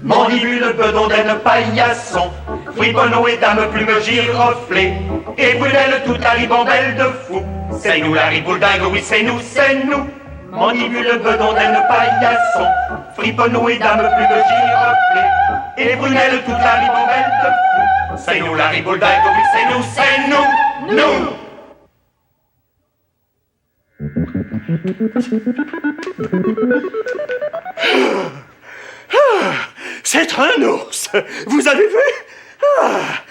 Mandibule, bedondaine, paillasson, friponneau et dame plume giroflée, et brunelle toute la ribambelle de fou. C'est nous la ribouledingue, oui c'est nous, c'est nous. Mandibule, bedondaine, paillasson, friponneau et dame plume giroflée, et brunelle toute la ribambelle de fou. C'est nous la ribouledingue, oui c'est nous, nous. C'est un ours. Vous avez vu?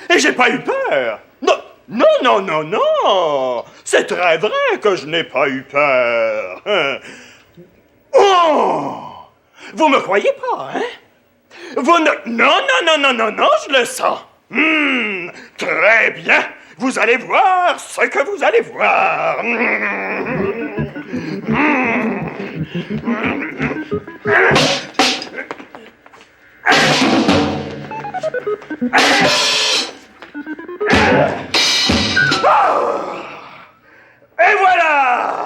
Et j'ai pas eu peur. Non, non, non, non, non. C'est très vrai que je n'ai pas eu peur. Oh! Vous me croyez pas, hein? Vous ne... Non, non, non, non, non, non, je le sens. Très bien. Vous allez voir ce que vous allez voir. Et voilà!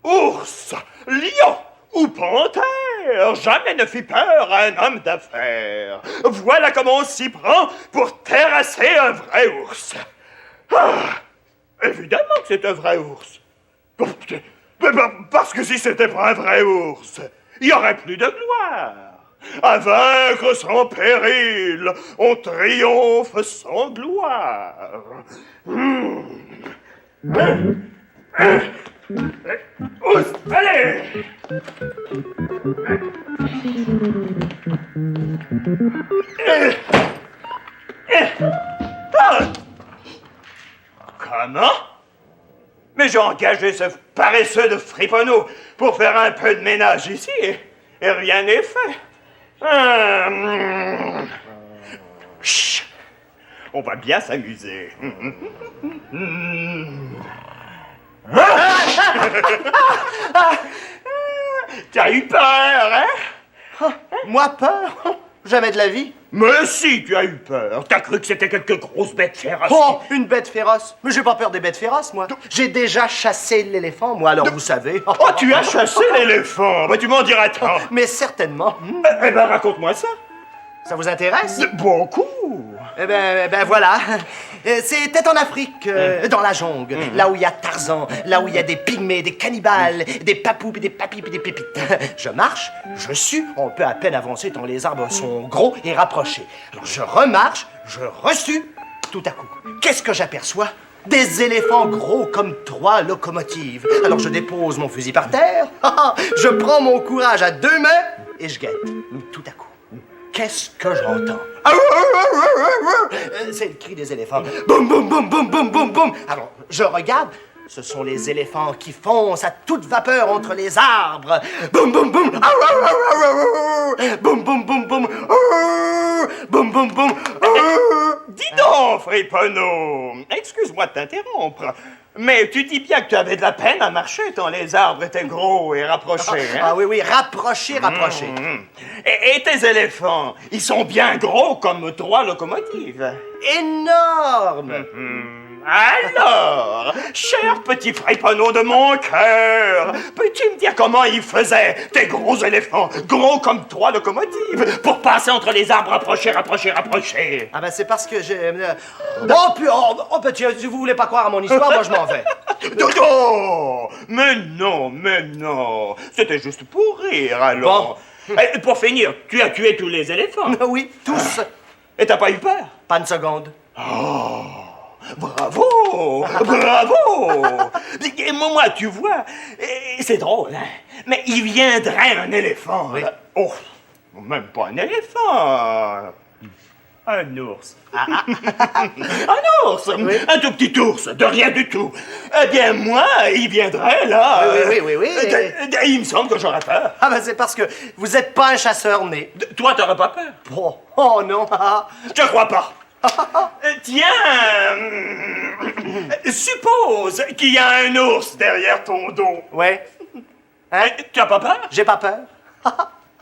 Ours, lion ou panthère, jamais ne fit peur à un homme d'affaires. Voilà comment on s'y prend pour terrasser un vrai ours. Évidemment que c'est un vrai ours. Parce que si c'était pas un vrai ours, il y aurait plus de gloire. À vaincre sans péril, on triomphe sans gloire. Ours, allez! Comment? Mais j'ai engagé ce paresseux de friponneau pour faire un peu de ménage ici et rien n'est fait. Chut. On va bien s'amuser. Tu as eu peur, hein? Moi, peur? Jamais de la vie. Mais si, tu as eu peur. T'as cru que c'était quelque grosse bête féroce. Oh, une bête féroce. Mais j'ai pas peur des bêtes féroces, moi. J'ai déjà chassé l'éléphant, moi, alors vous savez. Oh, tu as chassé l'éléphant. Bah, tu m'en diras tant. Mais certainement. Eh ben, raconte-moi ça. Ça vous intéresse? Beaucoup. Eh ben voilà. C'était en Afrique, dans la jungle, là où il y a Tarzan, là où il y a des pygmées, des cannibales, des papous, des papis, des pépites. Je marche, je sue, on peut à peine avancer tant les arbres sont gros et rapprochés. Alors je remarche, je reçue, tout à coup. Qu'est-ce que j'aperçois? Des éléphants gros comme 3 locomotives. Alors je dépose mon fusil par terre, je prends mon courage à 2 mains et je guette. Tout à coup. Qu'est-ce que j'entends? C'est le cri des éléphants. Boum, boum, boum, boum, boum, boum, boum. Alors, je regarde. Ce sont les éléphants qui foncent à toute vapeur entre les arbres. Boum, boum, boum. Boum, boum, boum, boum. Boum, boum, boum. Dis donc, friponneau. Excuse-moi de t'interrompre. Mais tu dis bien que tu avais de la peine à marcher tant les arbres étaient gros et rapprochés, hein? Ah oui, oui, rapprochés. Et tes éléphants, ils sont bien gros comme 3 locomotives. Énorme. Alors, cher petit friponneau de mon cœur, peux-tu me dire comment ils faisaient, tes gros éléphants, gros comme 3 locomotives, pour passer entre les arbres rapprochés? Ah ben c'est parce que j'ai... Oh, petit, si vous voulez pas croire à mon histoire, moi je m'en vais. Dodo! Mais non, c'était juste pour rire, alors. Bon. Et pour finir, tu as tué tous les éléphants. Oui, tous. Et t'as pas eu peur? Pas une seconde. Oh! Bravo! Et moi, tu vois, c'est drôle, hein? Mais il viendrait un éléphant. Oui. Oh, même pas un éléphant. Un ours. Un ours! Oui. Un tout petit ours, de rien du tout. Eh bien, moi, il viendrait, là. Oui. Il me semble que j'aurais peur. Ah ben c'est parce que vous êtes pas un chasseur né. Toi, t'aurais pas peur? Oh non. Je te crois pas. Tiens, suppose qu'il y a un ours derrière ton dos. Ouais. Hein? Tu as pas peur? J'ai pas peur.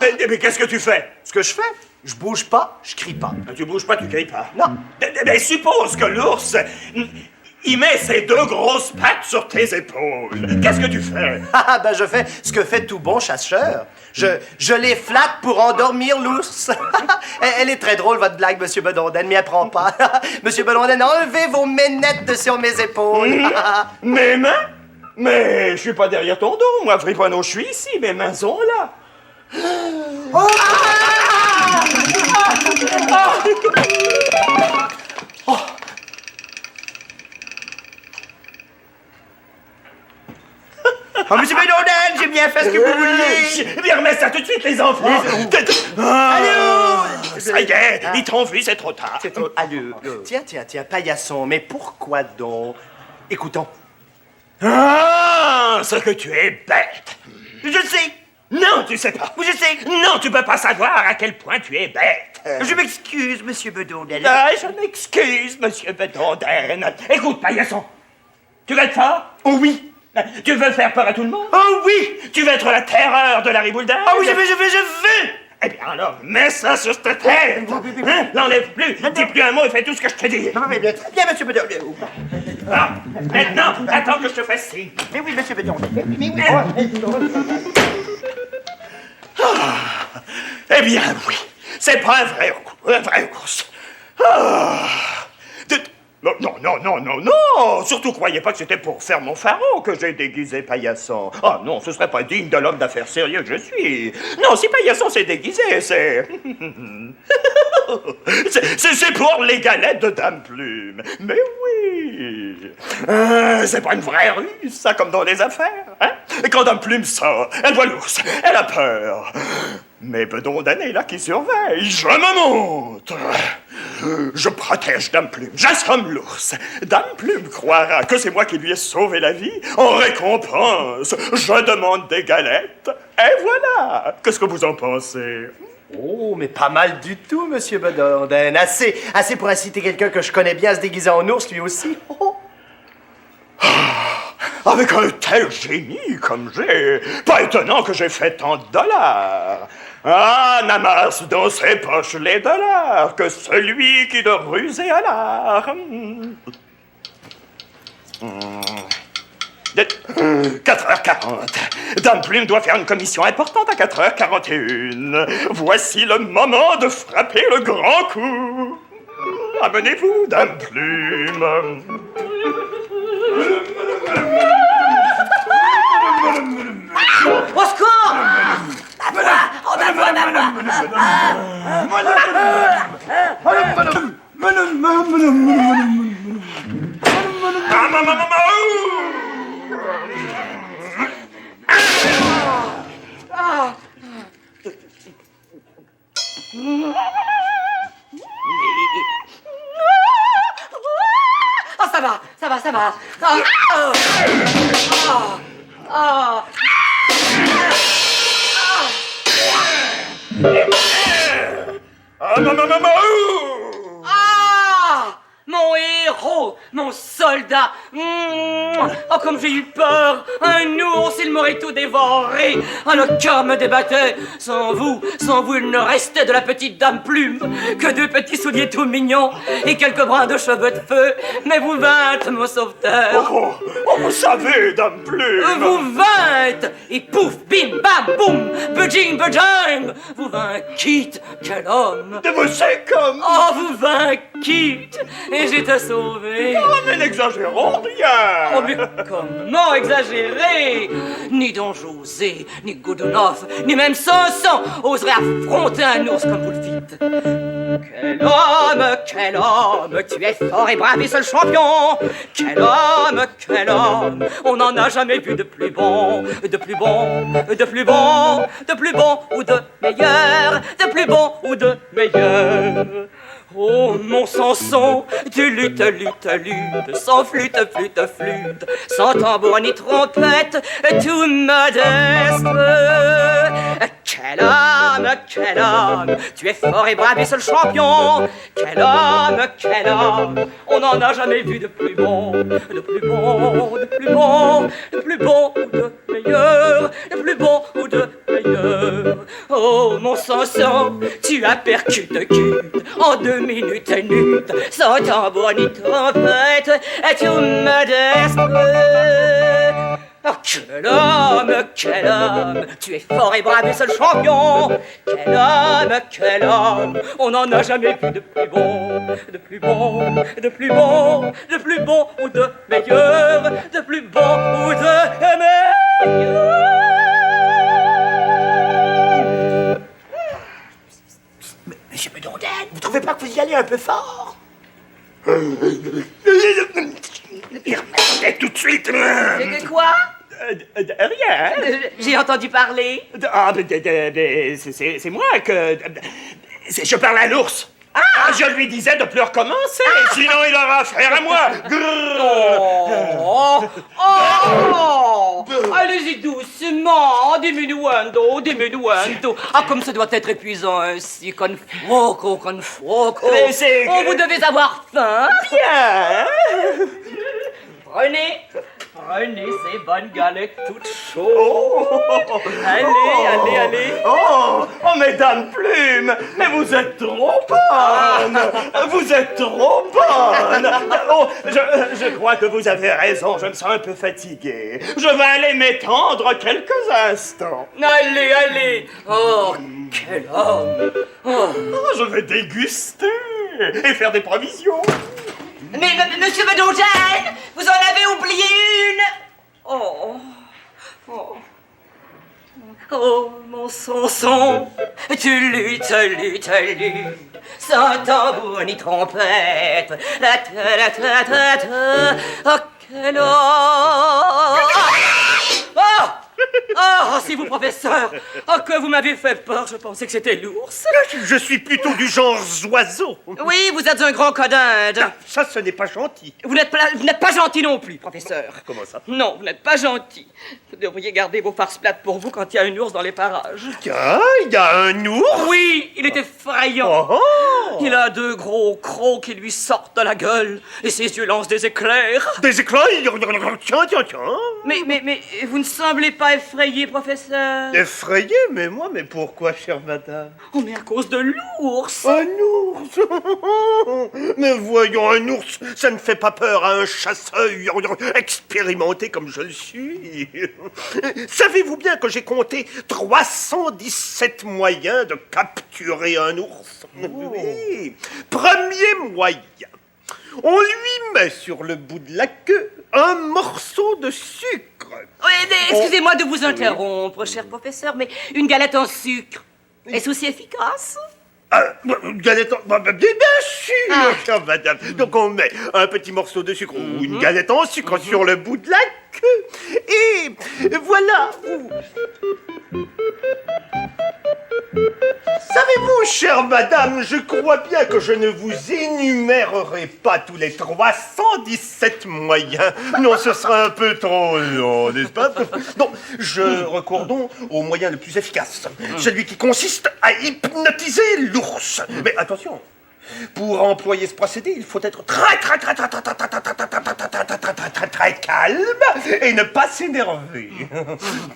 Mais qu'est-ce que tu fais? Ce que je fais, je bouge pas, je crie pas. Tu bouges pas, tu cries pas. Non. Mais suppose que l'ours, il met ses 2 grosses pattes sur tes épaules. Qu'est-ce que tu fais? Ah, ben je fais ce que fait tout bon chasseur. Je les flatte pour endormir l'ours. Elle est très drôle, votre blague, Monsieur Bedonden, mais elle prend pas. Monsieur Bedonden, enlevez vos ménettes de sur mes épaules. Mes mains? Mais je suis pas derrière ton dos, moi, Friponneau, je suis ici, mes mains sont là. Oh! Oh! Oh, Monsieur Bedonden, j'ai bien fait ce que vous vouliez. Viens, remets ça tout de suite, les enfants. Allô? Ça y est, ils t'ont vu, c'est trop tard. Allô? Tiens, paillasson, mais pourquoi donc? Écoutons. Ah, ce que tu es bête. Je sais. Non, tu sais pas. Je sais. Non, tu peux pas savoir à quel point tu es bête. Je m'excuse, Monsieur Bedonden. Ah, je m'excuse, Monsieur Bedonden. Écoute, paillasson, tu veux être fort? Oh oui. Tu veux faire peur à tout le monde? Oh oui. Tu veux être la terreur de la Riboulden? Ah oui, je veux. Eh bien alors, mets ça sur ta tête. Hein? L'enlève plus, dis plus un mot et fais tout ce que je te dis. Très bien, Monsieur Bedonden. Ah, maintenant, attends que je te fasse signe. Mais oui, Monsieur Bedonden. Eh bien, oui, c'est pas un vrai ours. Ah. Non, surtout croyez pas que c'était pour faire mon pharaon que j'ai déguisé Paillasson. Ah non, ce serait pas digne de l'homme d'affaires sérieux que je suis. Non, si Paillasson s'est déguisé, c'est... c'est pour les galettes de Dame Plume. Mais oui, c'est pas une vraie ruse, ça, comme dans les affaires. Hein? Et quand Dame Plume sort, elle voit l'ours, elle a peur. Mais Bedonden est là qui surveille, je me montre. Je protège Dame Plume, j'assomme l'ours. Dame Plume croira que c'est moi qui lui ai sauvé la vie. En récompense, je demande des galettes. Et voilà. Qu'est-ce que vous en pensez? Oh, mais pas mal du tout, Monsieur Bedonden. Assez pour inciter quelqu'un que je connais bien à se déguiser en ours, lui aussi. Oh. Avec un tel génie comme j'ai, pas étonnant que j'ai fait tant de dollars. Ah, n'amasse dans ses poches les dollars que celui qui de ruser à l'art. 4h40. Dame Plume doit faire une commission importante à 4h41. Voici le moment de frapper le grand coup. Amenez-vous, Dame Plume. Au secours! Oh, ça va. Mon héros, mon soldat. Oh, comme j'ai eu peur. Un ours, il m'aurait tout dévoré. Ah, le cœur me débattait. Sans vous, il ne restait de la petite Dame Plume que 2 petits souliers tout mignons et quelques brins de cheveux de feu. Mais vous vîntes, mon sauveteur. Oh, vous savez, Dame Plume. Vous vîntes. Et pouf, bim, bam, boum, budging, budging. Vous vîntes quitte, quel homme. De vous, c'est comme... Oh, vous vîntes quitte. Et j'étais sauvé. Oh, mais n'exagérons rien. Oh, mais comment exagérer? Ni Don José, ni Godunov, ni même Samson oseraient affronter un ours comme vous le fîtes. Quel homme, tu es fort et brave et seul champion. Quel homme, on n'en a jamais vu de plus bon, de plus bon, de plus bon, de plus bon ou de meilleur, de plus bon ou de meilleur. Oh, mon Samson, tu luttes, sans flûte, sans tambour ni trompette, tout modeste. Quel homme, tu es fort et brave et seul champion. Quel homme, on n'en a jamais vu de plus bon, de plus bon, de plus bon, de plus bon ou de meilleur, de plus bon ou de meilleur. Oh mon Samson, tu as percute en 2 minutes nues, sans tambour ni trompette, et tu modeste. Oh, quel homme, tu es fort et brave et seul champion. Quel homme, on n'en a jamais vu de plus bon, de plus bon, de plus bon, de plus bon ou de meilleur, de plus bon ou de meilleur. Monsieur Bedonden, vous trouvez pas que vous y allez un peu fort? Et tout de suite. De quoi? Rien. J'ai entendu parler. Ah, c'est moi que... Je parle à l'ours. Ah, je lui disais de plus recommencer, sinon il aura affaire à moi. Allez-y doucement, diminuendo. Ah, comme ça doit être épuisant ainsi, con fuoco. Mais c'est... Oh, vous devez avoir faim. Bien. Prenez ces bonnes galettes toutes chaudes. Allez. Oh, mesdames Plume, mais vous êtes trop bonne. Vous êtes trop bonne. Oh, je crois que vous avez raison, je me sens un peu fatigué. Je vais aller m'étendre quelques instants. Allez. Oh, quel homme. Oh, je vais déguster et faire des provisions. Mais monsieur Bedonden, vous en avez oublié une. Oh, mon Samson, tu luttes, sans tambour ni trompette. Oh, quel homme. Oh, c'est vous, professeur. Oh, que vous m'avez fait peur, je pensais que c'était l'ours. Je suis plutôt du genre oiseau. Oui, vous êtes un grand codinde. Ça, ce n'est pas gentil. Vous n'êtes pas gentil non plus, professeur. Comment ça? Non, vous n'êtes pas gentil. Vous devriez garder vos farces plates pour vous quand il y a un ours dans les parages. Tiens, il y a un ours. Oui, il est effrayant. Oh. Il a 2 gros crocs qui lui sortent de la gueule et ses yeux lancent des éclairs. Des éclairs. Tiens. Mais vous ne semblez pas effrayé, professeur. Effrayé, mais pourquoi, chère madame? Oh, mais à cause de l'ours. Un ours. Mais voyons, un ours, ça ne fait pas peur à un chasseur expérimenté comme je le suis. Savez-vous bien que j'ai compté 317 moyens de capturer un ours? Oui. Premier moyen. On lui met sur le bout de la queue un morceau de sucre. Oui, mais excusez-moi de vous interrompre, cher professeur, mais une galette en sucre, est-ce aussi efficace? Une galette bien sûr, chère madame. Donc on met un petit morceau de sucre ou une galette en sucre sur le bout de la queue. Et voilà où... Savez-vous, chère madame, je crois bien que je ne vous énumérerai pas tous les 317 moyens. Non, ce sera un peu trop long, n'est-ce pas? Donc, je recours donc au moyen le plus efficace, celui qui consiste à hypnotiser l'ours. Mais attention, pour employer ce procédé, il faut être très calme et ne pas s'énerver.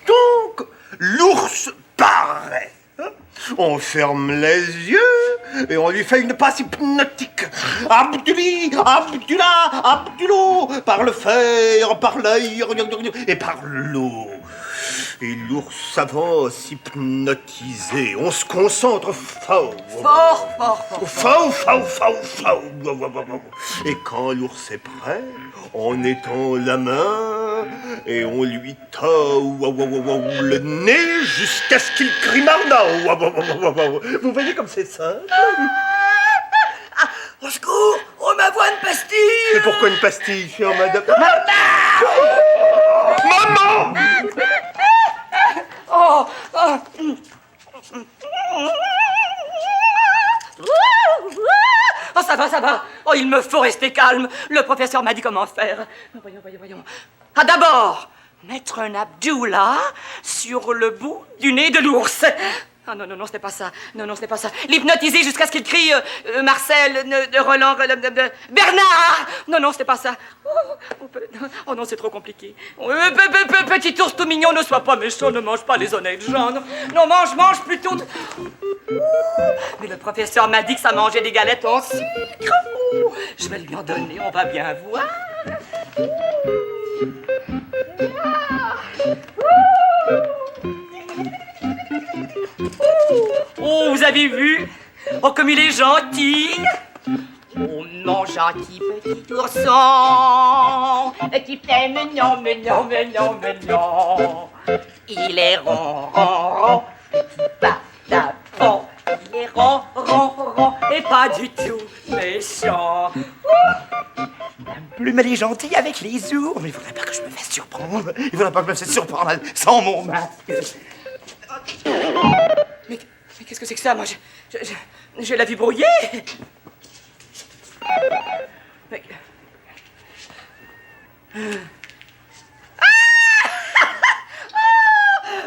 Donc, l'ours paraît. On ferme les yeux et on lui fait une passe hypnotique. Abduli, Abdullah, Abdulo, par le fer, par l'œil et par l'eau. Et l'ours s'avance hypnotisé. On se concentre fort. Fort. Et quand l'ours est prêt, on étend la main et on lui tord le nez jusqu'à ce qu'il crie marna. Vous voyez comme c'est simple? Au secours, on m'avoue une pastille. Et pourquoi une pastille, chère madame? Maman! Oh, ça va. Oh, il me faut rester calme. Le professeur m'a dit comment faire. Voyons. Ah, d'abord, mettre un Abdullah sur le bout du nez de l'ours. Ah non, non, non, c'était pas ça. Non, non, c'était pas ça. L'hypnotiser jusqu'à ce qu'il crie Marcel, Roland, Bernard. Non, non, c'était pas ça. Oh non, c'est trop compliqué. Petit ours tout mignon, ne sois pas méchant, ne mange pas les honnêtes gens. Non, mange plutôt. Mais le professeur m'a dit que ça mangeait des galettes en sucre. Je vais lui en donner, on va bien voir. Oh, vous avez vu? Oh, comme il est gentil! Oh, mon gentil petit ourson, qui fait mignon, mignon, mignon, mignon. Il est rond, rond, rond, patapon. Il est rond, rond, rond, et pas du tout méchant. Plume, elle est gentille avec les ours. Mais il faudrait pas que je me fasse surprendre. Il faudrait pas que je me fasse surprendre sans mon masque. Mais qu'est-ce que c'est que ça? Moi, je la vis brouillée. Mais...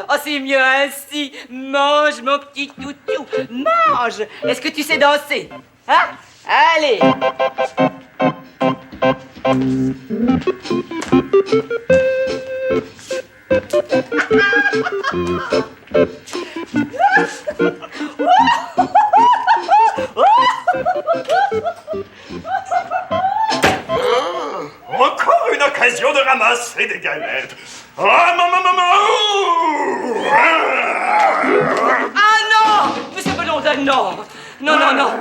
Oh, c'est mieux ainsi. Mange, mon petit toutou. Mange. Est-ce que tu sais danser? Hein? Allez. Encore une occasion de ramasser des galettes. Ah, maman. Ah non! Monsieur Belonda, non! Non, non, non!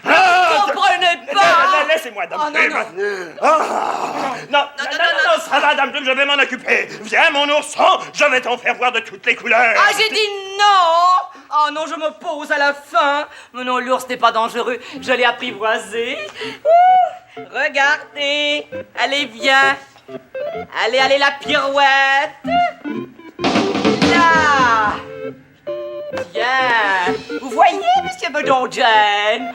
Vous comprenez pas! Laissez-moi, Dame Oh, non, Plume. Non, ça va, Dame Plume, je vais m'en occuper. Viens, mon ourson, je vais t'en faire voir de toutes les couleurs. Ah, j'ai dit non! Oh non, je m'oppose à la fin. Mais non, l'ours n'est pas dangereux. Je l'ai apprivoisé. Ouh, regardez. Allez, viens. Allez, allez, la pirouette. Là. Viens. Vous voyez, monsieur Bedondjen?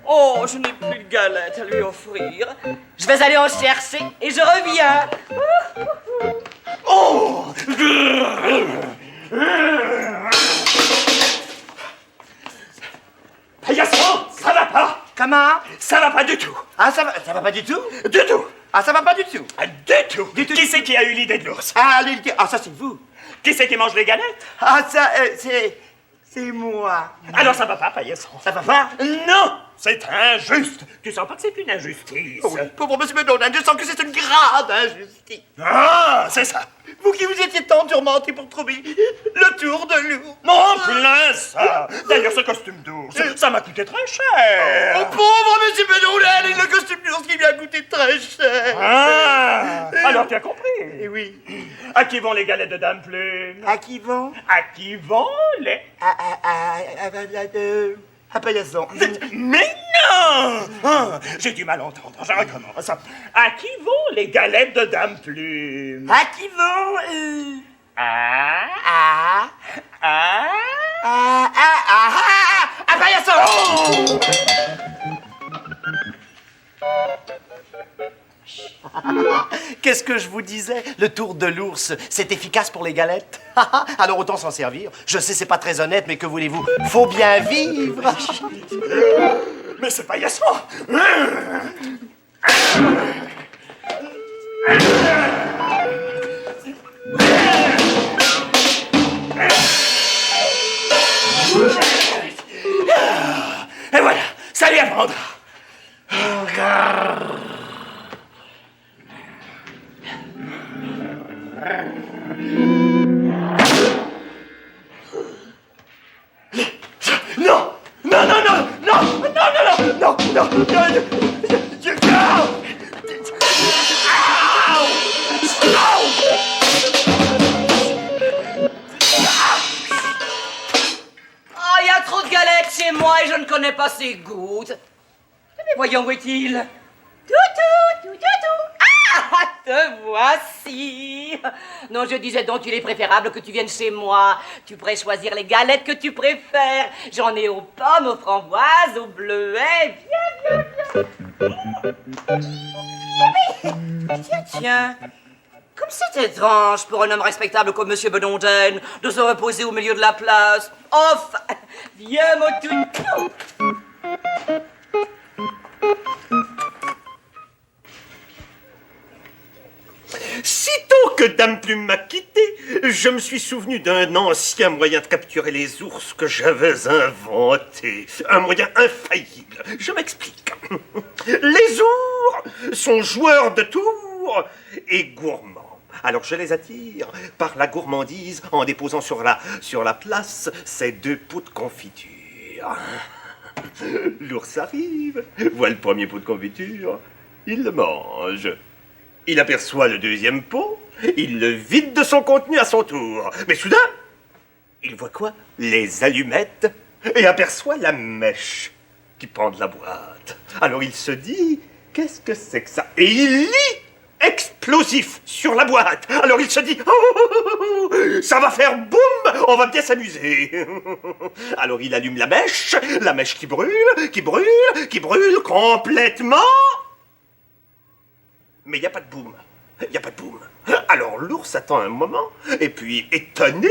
Oh, je n'ai plus de galettes à lui offrir. Je vais aller en chercher et je reviens. Oh! Paillasson, ça va pas! Comment? Ça va pas du tout! Ah, ça va pas du tout? Du tout! Ah, ça va pas du tout? Ah, du tout! Qui c'est qui a eu l'idée de l'ours? Ah, ça c'est vous. Qui c'est qui mange les galettes? Ah, ça, c'est moi. Alors ça va pas, Paillasson. Ça va pas? Non! C'est injuste! Tu sens pas que c'est une injustice? Oui, pauvre monsieur Bedondjen, je sens que c'est une grave injustice. Ah, c'est ça! Vous qui vous étiez tant tourmenté pour trouver le tour de l'ours. Mon plein ça! D'ailleurs, ce costume d'ours, ça m'a coûté très cher! Oh, pauvre monsieur Bedondjen, et le costume d'ours qui lui a coûté très cher. Ah! Alors tu as compris? Eh oui. À qui vont les galettes de Dame Plume? À qui vont? À qui vont les... À Paillasson. Mais non! Ah, j'ai du mal entendre, je recommence. À qui vont les galettes de Dame Plume? À qui vont? À Paillasson! Qu'est-ce que je vous disais? Le tour de l'ours, c'est efficace pour les galettes. Alors autant s'en servir. Je sais, c'est pas très honnête, mais que voulez-vous? Faut bien vivre. Mais c'est Paillasson! Et voilà, ça lui apprendra. Non! Non, non, non! Non! Non, non, non! Non, non! Oh, il y a trop de galettes chez moi et je ne connais pas ses goûts. Mais voyons où est-il? Toutou, toutou, ah, te voici. Non, je disais donc, il est préférable que tu viennes chez moi. Tu pourrais choisir les galettes que tu préfères. J'en ai aux pommes, aux framboises, aux bleuets. Viens. Tiens, tiens. Comme c'est étrange pour un homme respectable comme Monsieur Bedondjen de se reposer au milieu de la place. Enfin, Viens, mon toutou. Sitôt que Dame Plume m'a quitté, je me suis souvenu d'un ancien moyen de capturer les ours que j'avais inventé. Un moyen infaillible. Je m'explique. Les ours sont joueurs de tours et gourmands. Alors je les attire par la gourmandise en déposant sur la place ces 2 pots de confiture. L'ours arrive, voit le premier pot de confiture, il le mange. Il aperçoit le 2e pot, il le vide de son contenu à son tour. Mais soudain, il voit quoi? Les allumettes et aperçoit la mèche qui pend de la boîte. Alors il se dit, qu'est-ce que c'est que ça? Et il lit explosif sur la boîte. Alors il se dit, oh, ça va faire boum, on va bien s'amuser. Alors il allume la mèche qui brûle, qui brûle complètement. Mais il n'y a pas de boum. Il n'y a pas de boum. Alors l'ours attend un moment, et puis, étonné,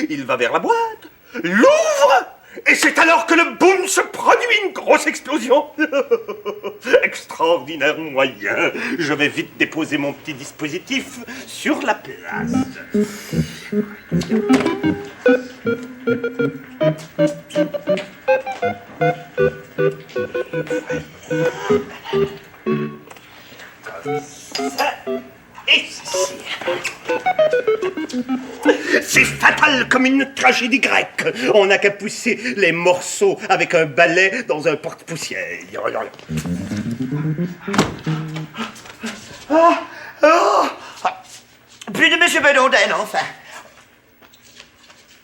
il va vers la boîte, l'ouvre, et c'est alors que le boum se produit, une grosse explosion. Extraordinaire moyen. Je vais vite déposer mon petit dispositif sur la place. Et ceci. C'est fatal comme une tragédie grecque. On n'a qu'à pousser les morceaux avec un balai dans un porte-poussière. Plus de Monsieur Bedonden, enfin.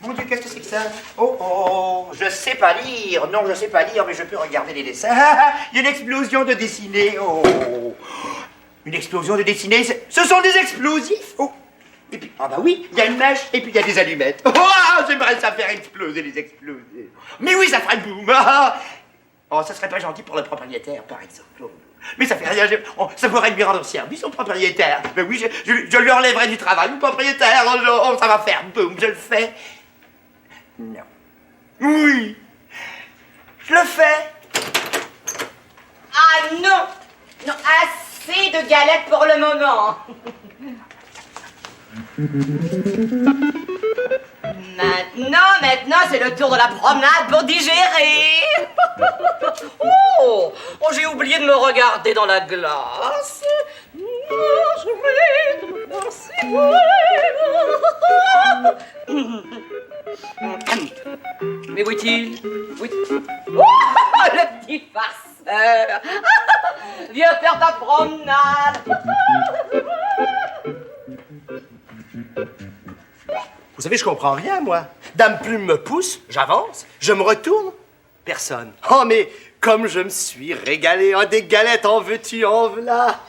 Mon Dieu, qu'est-ce que c'est que ça? Oh, je sais pas lire. Non, je sais pas lire, mais je peux regarder les dessins. Il y a une explosion de dessinés. Oh, une explosion de dessinés. Ce sont des explosifs. Oh. Et puis, ah bah oui, il y a une mèche, et puis il y a des allumettes. Oh, j'aimerais ça faire exploser les explosifs. Mais oui, ça ferait boum. Oh, ça serait pas gentil pour le propriétaire, par exemple. Mais ça fait rien, ça pourrait lui rendre service au propriétaire. Mais oui, je lui enlèverai du travail au propriétaire. Oh, ça va faire boum, je le fais. Non. Oui, je le fais. Ah non. Non, assez de galettes pour le moment. Maintenant, c'est le tour de la promenade pour digérer. Oh, j'ai oublié de me regarder dans la glace. Mais où est-il? Oh, le petit farceur. Viens faire ta promenade. Vous savez, je comprends rien, moi. Dame Plume me pousse, j'avance, je me retourne, personne. Oh, mais comme je me suis régalé, des galettes, en veux-tu, en v'là.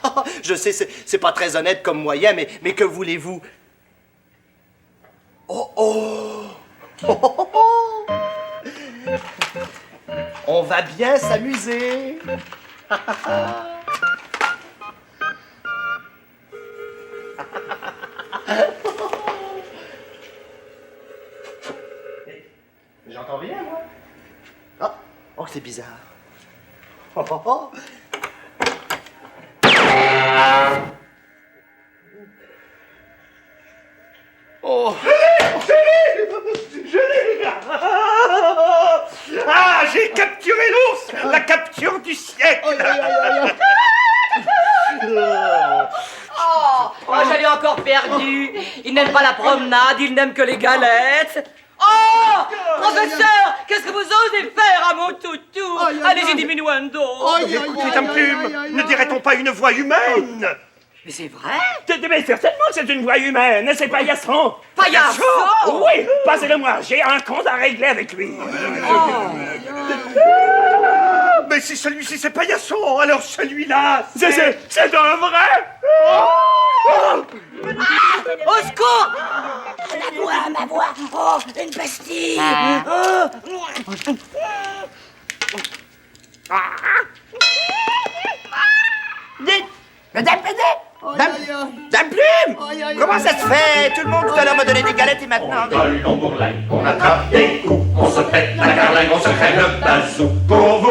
Je sais, c'est pas très honnête comme moyen, mais que voulez-vous? Oh. On va bien s'amuser. J'entends rien, moi. Oh, c'est bizarre. Oh. Je l'ai, les gars. Ah, j'ai capturé l'ours. La capture du siècle. Oh, je l'ai encore perdu. Il n'aime pas la promenade, il n'aime que les galettes. Oh, professeur, qu'est-ce que vous osez faire à mon toutou? Allez-y, diminuendo. Écoutez, Dame Plume, ne dirait-on pas une voix humaine? Mais c'est vrai? Mais certainement que c'est une voix humaine, c'est Paillasson. Paillasson? Oui, passez-le-moi, j'ai un compte à régler avec lui. Mais si celui-ci c'est Paillasson, alors celui-là C'est un vrai. Au secours! Ma voix, oh, une pastille. Dites, Madame Plume, Comment ça se fait? Tout le monde tout à l'heure m'a donné des galettes et maintenant... On vole, on bourlingue, on attrape des coups, on se pète la carlingue, on se crève le bazou. Pour vous,